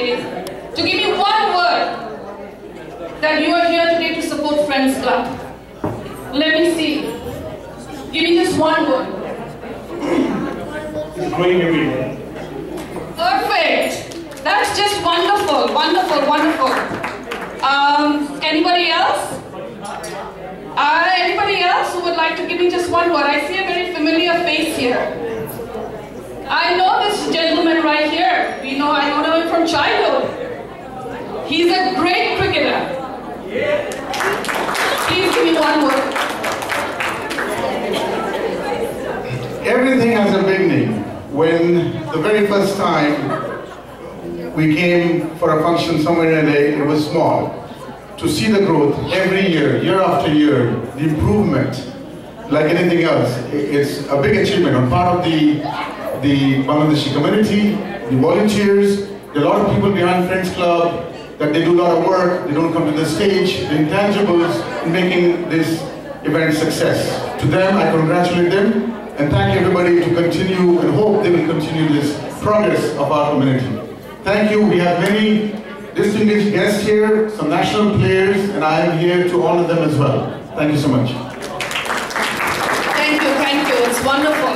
today to give me one word that you are here today to support Friends Club. Let me see. Give me just one word. It's growing every day. Perfect. That's just wonderful, wonderful, wonderful. Anybody else? Anybody else who would like to give me just one word? I see a very familiar face here. I know this gentleman right here. I know him from childhood. He's a great cricketer. Please give me one word. Everything has a beginning. When the very first time we came for a function somewhere in LA, it was small. To see the growth every year, year after year, the improvement, like anything else, it's a big achievement on part of the Bangladeshi community, the volunteers. There are a lot of people behind Friends Club that they do a lot of work, they don't come to the stage, the intangibles in making this event a success. To them, I congratulate them and thank everybody to continue and hope they will continue this progress of our community. Thank you. We have many distinguished guests here, some national players, and I am here to honor them as well. Thank you so much. Thank you, thank you. It's wonderful.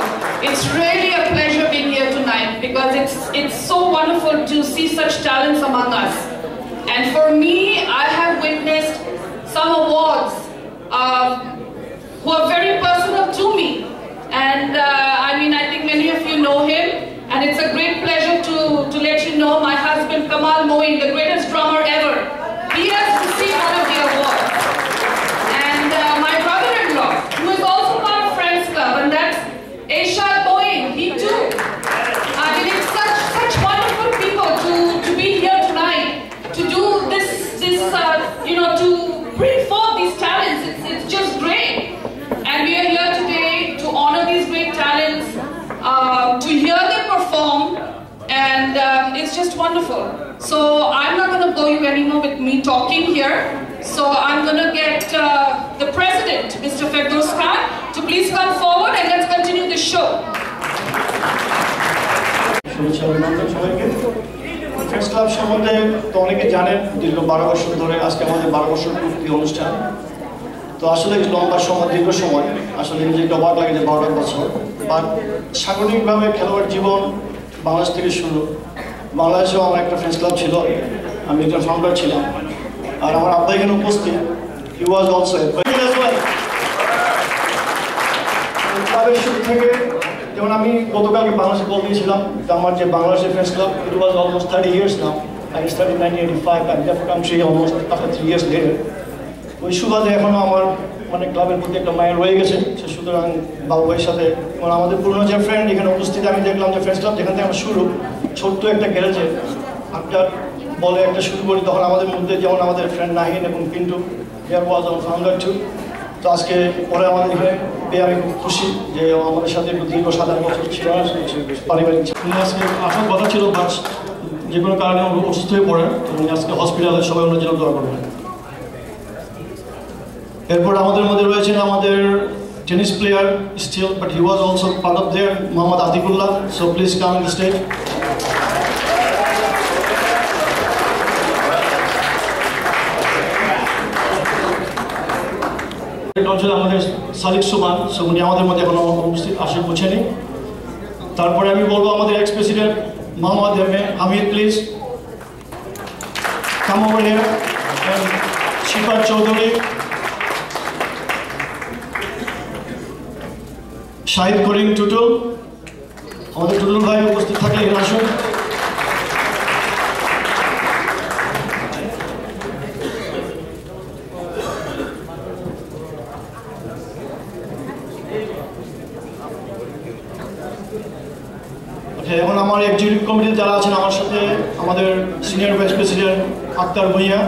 It's really a pleasure being here tonight because it's so wonderful to see such talents among us. And for me, I have witnessed some awards who are very personal to me. And I think many of you know him. And it's a great pleasure to let you know my husband Kamal Moeen, the greatest drummer ever. He has received one of the awards. And my brother-in-law, who is also part of Friends Club, and that's Eshad Moeen, he too. It's such wonderful people to be here tonight, to do this to bring forth these talents. It's just great. And we are here today to honor these great talents, to hear them perform, and it's just wonderful. So I'm not going to bore you anymore with me talking here. So I'm going to get the president, Mr. Firdaus Khan, to please come forward and let's continue the show. Friends club সম্বন্ধে তো অনেকে জানেন, দীর্ঘ 12 বছর ধরে আজকে আমাদের 12 বছর পূর্তি অনুষ্ঠান। তো আসলে লম্বা সময়, দীর্ঘ সময়, আসলে নিজেকে অবাক লাগে যে 12 বছর। বাট সাংগঠনিকভাবে খেলোয়াড় জীবন বাংলাদেশ থেকে শুরু। বাংলাদেশেও আমার একটা ফ্রেন্ডস ক্লাব ছিল, আমি একজন ফাউন্ডার ছিলাম। আর আমার আব্বা এখানে উপস্থিত, হি ওয়াজ অলসো ক্লাবের শুরু থেকে, যেমন আমি গতকালকে বাংলাদেশে বল দিয়েছিলাম যে আমার যে বাংলাদেশের friends club, it was almost 30 years now. I started in 1985, I left the country almost after 3 years later. ওই সুবাদে এখনও আমার ক্লাবের প্রতি একটা মায়ের রয়ে গেছে। সুতরাং বাবু ভাইয়ের সাথে আমাদের পুরনো যে ফ্রেন্ড এখানে উপস্থিত, আমি দেখলাম যে ফ্রেন্ডস ক্লাব যেখান থেকে আমরা শুরু, ছোট্ট একটা গ্যারেজে আপনার বলে একটা শুরু করি, তখন আমাদের মধ্যে যেমন আমাদের ফ্রেন্ড নাহিন এবং পিন্টু, দেয়ার ওয়াজ আমার ফাউন্ডার টু। তো আজকে পরে আমাদের এখানে পেয়ে আমি খুব খুশি যে আমাদের সাথে দীর্ঘ 7 বছর ছিল পারিবারিক। আজকে আসার কথা ছিল, বাট যে কোনো কারণে অসুস্থ হয়ে পড়েন এবং আজকে হসপিটালে সবাই অন্য জন্য দোয়া করবেন। এরপর আমাদের মধ্যে রয়েছেন আমাদের tennis player still, but he was also part of there, Mohammad Atikullah. So please come on the stage. আমাদের সাদিক সুমান, উনি আমাদের মধ্যে এখনো উপস্থিত আসে পৌঁছেনি। তারপরে আমি বলবো আমাদের ex president Mohammad Hamid, please come over here. And Shifat Chowdhury, Shahid Karim Tutul, আমাদের টুটুল ভাই উপস্থিত থাকলে এখানে আসুন। এখন আমার এক্সিকিউটিভ কমিটিতে যারা আছেন আমার সাথে, আমাদের senior vice president Akhtar Bhuiyan,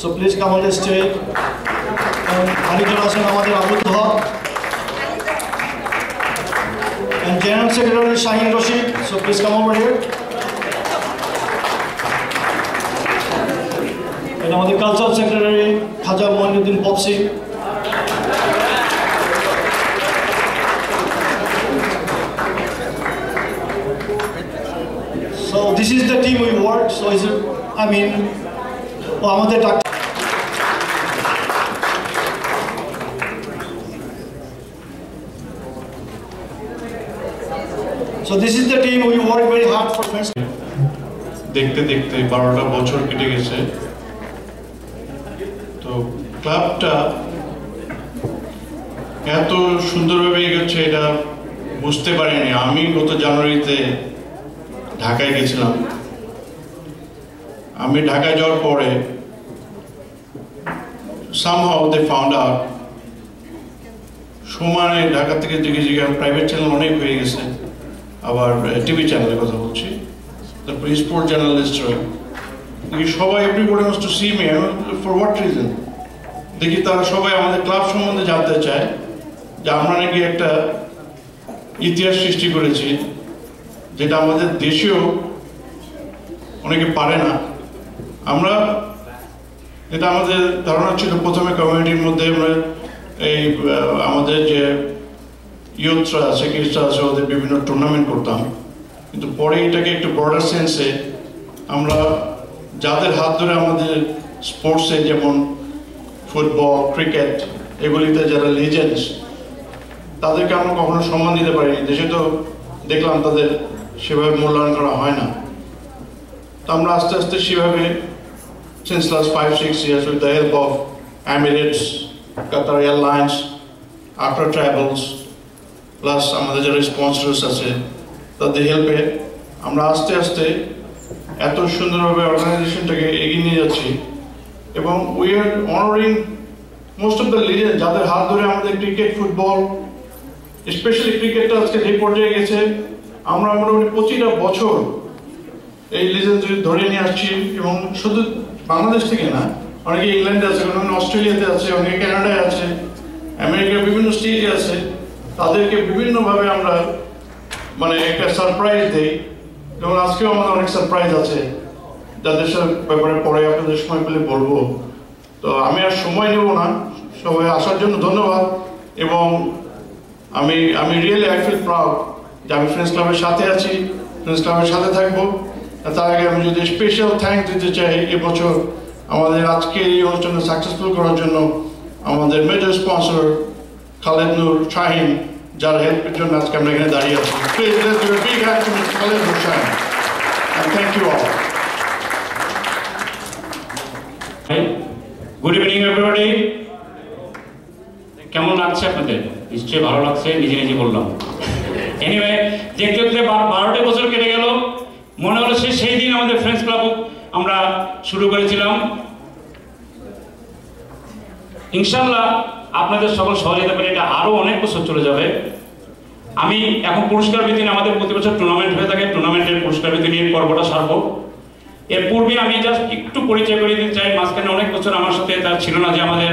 so please come on the stage. আরেকজন আছেন আমাদের আবুল হক, and General Secretary Shaheen Rashid, so please come over here. And আমাদের Cultural Secretary Khaja Moinuddin Popsi. So this is the team we work. So is it I mean, ও আমাদের So this is the team we work very hard for friends. দেখতে দেখতে 12টা বছর কেটে গেছে। তো ক্লাবটা এত সুন্দরভাবে এগোচ্ছে এটা বুঝতে পারিনি। আমি গত জানুয়ারিতে ঢাকায় গেছিলাম। আমি ঢাকায় যাওয়ার পরে somehow they found out সমানে ঢাকা থেকে জিজ্ঞেস প্রাইভেট চ্যানেল অনেক হয়ে গেছে, আবার টিভি চ্যানেলের কথা বলছি, তারপরে স্পোর্ট জার্নালিস্টরা সবাই everybody wants to see me for what reason? দেখি তারা সবাই আমাদের ক্লাব সম্বন্ধে জানতে চায় যে আমরা নাকি একটা ইতিহাস সৃষ্টি করেছি যেটা আমাদের দেশেও অনেকে পারে না। আমরা এটা আমাদের ধারণা ছিল প্রথমে কমিউনিটির মধ্যে আমরা এই আমাদের যে ইয়ুথরা আছে কিডসরা আছে ওদের বিভিন্ন টুর্নামেন্ট করতাম, কিন্তু পরে এটাকে একটু ব্রডার সেন্সে আমরা যাদের হাত ধরে আমাদের স্পোর্টসে যেমন ফুটবল ক্রিকেট এগুলিতে যারা লিজেন্ডস তাদেরকে আমরা কখনো সম্মান দিতে পারিনি। দেশে তো দেখলাম তাদের সেভাবে মূল্যায়ন করা হয় না। তো আমরা আস্তে আস্তে সেভাবে since last 5-6 years with the help of Emirates, Qatar Airlines, Accra Travels, plus আমাদের যারা স্পন্সরস আছে তাদের হেল্পে আমরা আস্তে আস্তে এত সুন্দরভাবে অর্গানাইজেশনটাকে এগিয়ে নিয়ে যাচ্ছি এবং we are honouring most of the legend যাদের হাত ধরে আমাদের ক্রিকেট ফুটবল স্পেশালি ক্রিকেটটা আজকে যে পর্যায়ে গেছে। আমরা মোটামুটি 25টা বছর এই লিজেন্ড ধরে নিয়ে আসছি এবং শুধু বাংলাদেশ থেকে না, অনেকে ইংল্যান্ডে আছে, অনেকে অস্ট্রেলিয়াতে আছে, অনেকে কানাডায় আছে, আমেরিকার বিভিন্ন স্টেটে আছে। তাদেরকে বিভিন্নভাবে আমরা মানে একটা সারপ্রাইজ দিই, যেমন আজকেও আমাদের অনেক সারপ্রাইজ আছে যাদের ব্যাপারে পরে আপনাদের সময় পেলে বলবো। তো আমি আর সময় নেব না, সবাই আসার জন্য ধন্যবাদ এবং আমি রিয়েলি আই ফিল প্রাউড যে আমি ফ্রেন্ডস ক্লাবের সাথে আছি, ফ্রেন্ডস ক্লাবের সাথে থাকবো। তার আগে আমি যদি স্পেশাল থ্যাঙ্ক দিতে চাই এবছর আমাদের আজকে এই অনুষ্ঠানটা সাকসেসফুল করার জন্য আমাদের মেজর স্পন্সর খালেদ নূর শাহিন, যার হেল্পের জন্য আজকে আমরা এখানে দাঁড়িয়ে আছি। Please let's give a big hand to mister Khaled Noor Shahin and thank you all. Good evening everybody. কেমন লাগছে আপনাদের? নিশ্চয়ই ভালো লাগছে, নিজে নিজে বললাম। এনিওয়ে, দেখতে দেখতে 12টা বছর কেটে গেল। মনে হলো সেই দিন আমাদের ফ্রেন্ডস ক্লাব আমরা শুরু করেছিলাম। ইনশাআল্লাহ আপনাদের সকল সহযোগিতা পেলে এটা আরো অনেক বছর চলে যাবে। আমি এখন পুরস্কার বিতরণ, আমাদের প্রতি বছর টুর্নামেন্ট হয়ে থাকে, টুর্নামেন্টের পুরস্কার বিতরণের পর্বটা সারবো। এর পূর্বে আমি জাস্ট একটু পরিচয় করে দিতে চাই। মাঝখানে অনেক বছর আমার সাথে তার ছিল না যে আমাদের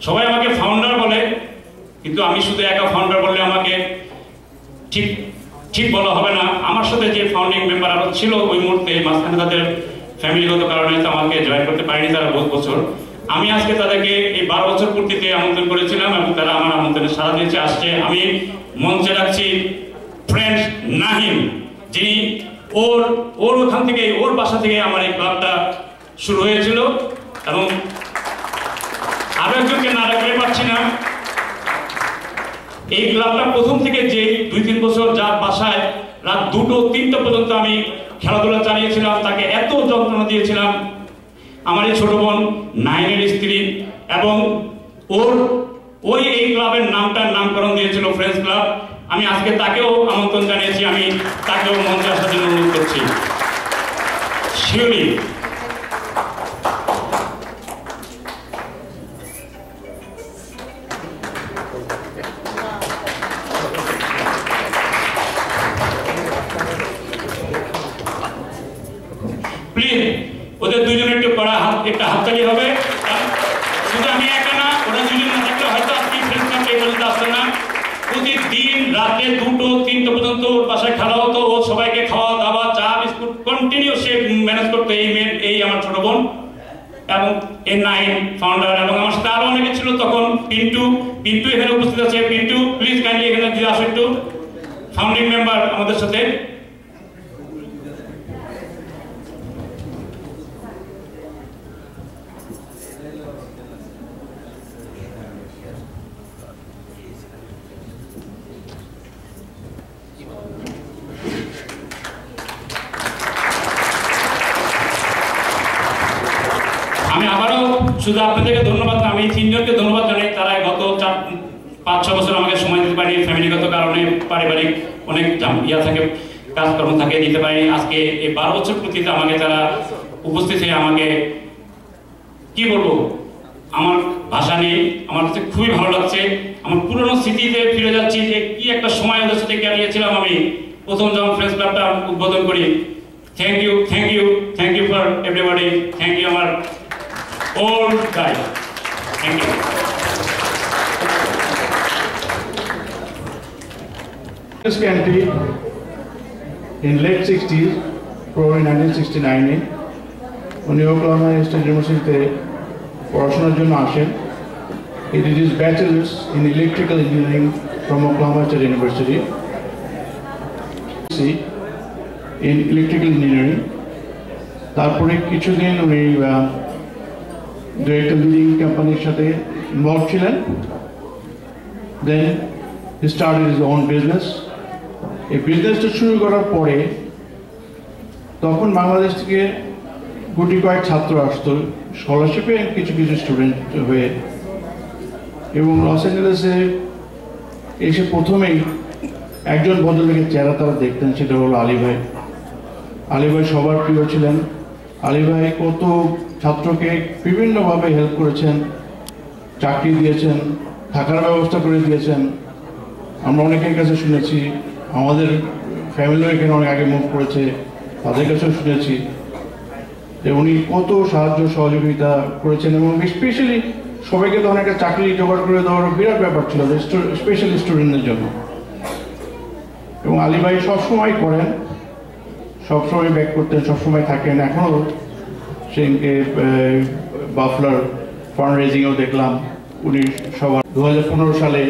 সবাই আমাকে ফাউন্ডার বলে, কিন্তু আমি শুধু একা ফাউন্ডার বললে আমাকে ঠিক বলা হবে না। আমার সাথে যে ফাউন্ডিং মেম্বার আরো ছিল ওই মুহূর্তে, মাঝখানে তাদের ফ্যামিলিগত কারণে আমাকে জয়েন করতে পারেনি তারা বহু বছর। আমি আজকে তাদেরকে এই 12 বছর পূর্তিতে আমন্ত্রণ করেছিলাম এবং তারা আমার আমন্ত্রণে সাড়া দিয়েছে, আসছে। আমি মঞ্চে রাখছি ফ্রেন্ড নাহিম, যিনি ওর ওখান থেকে, ওর বাসা থেকে আমার এই ক্লাবটা শুরু হয়েছিল এবং আরো একজনকে না রাখলে পারছি না। এই ক্লাবটা প্রথম থেকে যে 2-3 বছর যার বাসায় রাত 2-3টা পর্যন্ত আমি খেলাধুলা চালিয়েছিলাম, তাকে এত যন্ত্রণা দিয়েছিলাম। আমার এই ছোট বোন নাইনের স্ত্রী এবং ওই এই ক্লাবের নামকরণ দিয়েছিল ফ্রেন্ডস ক্লাব। আমি আজকে তাকেও আমন্ত্রণ জানিয়েছি, আমি তাকেও মঞ্চে আসার জন্য অনুরোধ করছি। শিউলি, প্লিজ ওদের দুজনে একটু একটা হাততালি হবে। শুধু আমি একা না, ওরা দুজন না থাকলে হয়তো আজকে ফ্রেন্ডস ক্লাব এই পর্যন্ত আসতো না। প্রতিদিন রাতে 2-3টা পর্যন্ত ওর বাসায় খেলা হতো। ও সবাইকে খাওয়া দাওয়া চা বিস্কুট কন্টিনিউ সে ম্যানেজ করতো। এই আমার ছোট বোন এবং এর নাইন ফাউন্ডার এবং আমার সাথে আরো অনেকে ছিল তখন। পিন্টু এখানে উপস্থিত আছে। পিন্টু প্লিজ কাইন্ডলি এখানে দিয়ে আসো একটু, ফাউন্ডিং মেম্বার আমাদের সাথে। আমি আবারও শুধু আপনাদেরকে ধন্যবাদ, আমি এই তিনজনকে ধন্যবাদ জানাই। তারা গত 5-6 বছর আমাকে সময় দিতে পারি, ফ্যামিলিগত কারণে, পারিবারিক অনেক থাকে, কাজকর্ম থাকে, দিতে পারি। আজকে এই 12 বছর পূর্তিতে আমাকে তারা উপস্থিত হয়ে আমাকে কি বলবো, আমার ভাষা নেই, আমার কাছে খুবই ভালো লাগছে। আমার পুরনো স্মৃতিতে ফিরে যাচ্ছি যে কি একটা সময় ওদের সাথে কাটিয়েছিলাম আমি প্রথম যখন ফ্রেন্ডস ক্লাবটা উদ্বোধন করি। Thank you, thank you, thank you for everybody. Thank you আমার old guy, thank you. Country in late 60s, probably 1969 উনি ওকলাহোমা স্টেট ইউনিভার্সিটিতে পড়াশোনার জন্য আসেন। He did his bachelor's in electrical engineering from Oklahoma State University in electrical engineering. তারপরে কিছুদিন উনি দু একটা লিডিং কোম্পানির সাথে ইনভলভ ছিলেন। Then he started his own business. এই বিজনেসটা শুরু করার পরে তখন বাংলাদেশ থেকে গুটি কয়েক ছাত্র আসতো স্কলারশিপে, কিছু কিছু স্টুডেন্ট হয়ে, এবং লস অ্যাঞ্জেলেসে এসে প্রথমেই একজন ভদ্রলোকের চেহারা তারা দেখতেন, সেটা হলো আলী ভাই। আলী ভাই সবার প্রিয় ছিলেন। আলী ভাই কত ছাত্রকে বিভিন্নভাবে হেল্প করেছেন, চাকরি দিয়েছেন, থাকার ব্যবস্থা করে দিয়েছেন। আমরা অনেকের কাছে শুনেছি, আমাদের ফ্যামিলিও এখানে অনেক আগে মুভ করেছে, তাদের কাছেও শুনেছি যে উনি কত সাহায্য সহযোগিতা করেছেন। এবং স্পেশালি সবাইকে তো অনেকটা চাকরি জোগাড় করে দেওয়ার বিরাট ব্যাপার ছিল, স্পেশালি স্টুডেন্টদের জন্য। এবং আলী ভাই সবসময় করেন, সবসময় ব্যাক করতেন, সবসময় থাকেন। এখনও সেদিনকে বাফলার ফান্ড রেজিংয়েও দেখলাম উনি সবার। 2015 সালে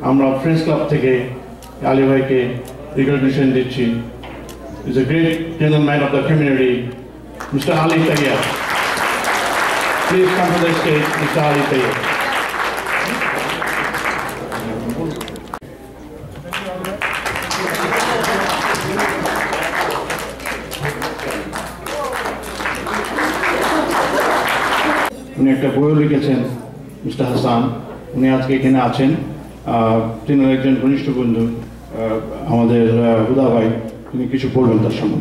আমরা ফ্রেন্ডস ক্লাব থেকে আলী ভাইকে রিকগনিশন দিচ্ছি। Is a great gentleman of the community, mister Ali Taiyar. Please come to the stage, mister Ali Taiyar. উনি একটা বইও লিখেছেন, মিস্টার হাসান, উনি আজকে এখানে আছেন। তিনি একজন ঘনিষ্ঠ বন্ধু আমাদের হুদা ভাই, তিনি কিছু বলবেন তার সঙ্গে।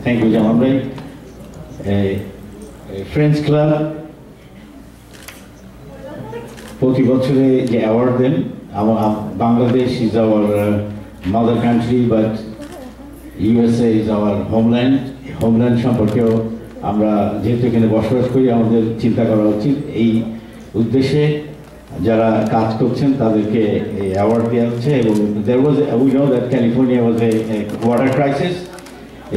থ্যাংক ইউ জামান ভাই। ফ্রেন্ডস ক্লাব প্রতি বছরে যে অ্যাওয়ার্ড দেন, Bangladesh is our mother country, but USA is our homeland. Homeland সম্পর্কেও আমরা যেহেতু এখানে বসবাস করি, আমাদের চিন্তা করা উচিত। এই উদ্দেশ্যে যারা কাজ করছেন তাদেরকে অ্যাওয়ার্ড দেওয়া হচ্ছে। এবং we know that California was a water crisis.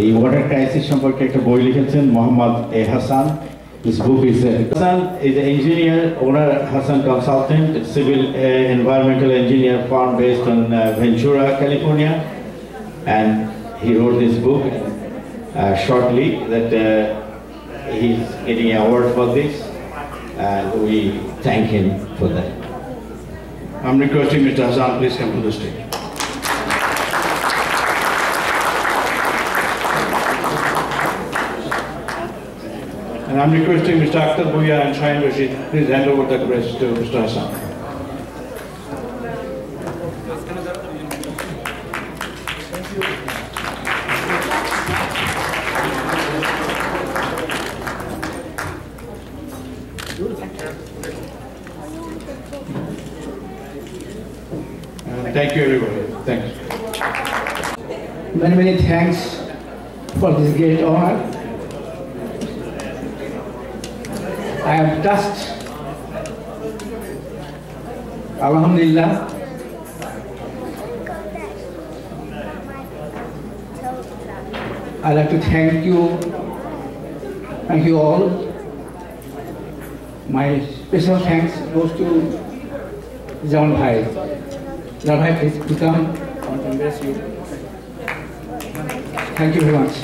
এই ওয়াটার ক্রাইসিস সম্পর্কে একটা বই লিখেছেন মোহাম্মদ এ Hasan. This book is Hassan is an engineer, owner Hassan Consultant, civil environmental engineer firm based on Ventura, California, and he wrote this book shortly that he's getting an award for this, and we thank him for that. I'm requesting Mr. Hassan, please come to the stage. And I'm requesting Mr. Akhtar Bhuiya and Shahin Rashid, please hand over the crest to Mr. Hassan. Thank you, everybody. Thanks. Many thanks for this great honor. I am touched. Alhamdulillah. I'd like to thank you all. My special thanks goes to John Bhai. John Bhai, please become and embrace you. Thank you very much.